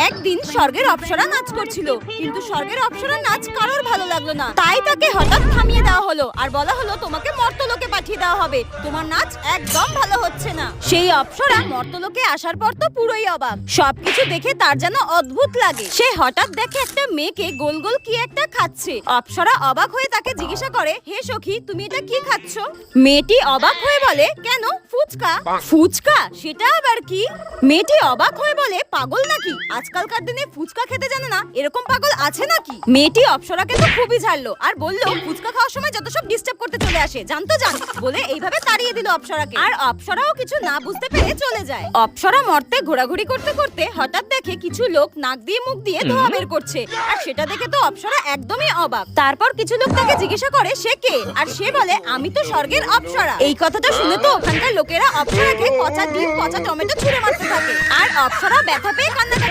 একদিন স্বর্গের অপ্সরা নাচ করছিল, কিন্তু স্বর্গের অপ্সরা নাচ কারোর ভালো লাগলো না। তাই তাকে হঠাৎ থামিয়ে দেওয়া হলো আর বলা হলো তোমাকে মর্তলোকে পাঠিয়ে দেওয়া হবে, তোমার নাচ একদম ভালো হচ্ছে না। সেই অপ্সরা মর্তলোকে আসার পর তো পুরোই অবাক, সবকিছু দেখে তার যেন অদ্ভুত লাগে। সে হঠাৎ দেখে একটা মেয়েকে গোল গোল কি একটা খাচ্ছে। অপ্সরা অবাক হয়ে তাকে জিজ্ঞাসা করে, হে সখী, তুমি এটা কি খাচ্ছ? মেয়েটি অবাক হয়ে বলে, কেন, ফুচকা। ফুচকা? সেটা আবার কি? মেয়েটি অবাক হয়ে বলে, পাগল নাকি, আজকালকার দিনে ফুচকা খেতে জানে না, এরকম পাগল আছে নাকি? মেয়েটি অপ্সরাকে তো খুবই ঝাড়লো আর বললো, ফুচকা খাওয়ার সময় যত সব ডিস্টার্ব করতে চলে আসে, জানতো জান, বলে এইভাবে তাড়িয়ে দিল অপ্সরাকে। আর অপ্সরাও কিছু না বুঝতে পেরে চলে যায়। অপ্সরা মর্তে ঘোরাঘুরি করতে করতে হঠাৎ দেখে কিছু লোক নাক দিয়ে মুখ দিয়ে ধোঁয়া বের করছে, আর সেটা দেখে তো অপ্সরা একদমই অবাক। তারপর কিছু লোক তাকে জিজ্ঞাসা করে সে কে, আর সে বলে, আমি তো স্বর্গের অপ্সরা। এই কথাটা শুনে তো ওখানকার লোকেরা অপ্সরাকে পচা ডিম পচা টমেটো ছুঁড়ে মারতে থাকে, আর অপ্সরা ব্যথা পেয়ে কান্নাকাটি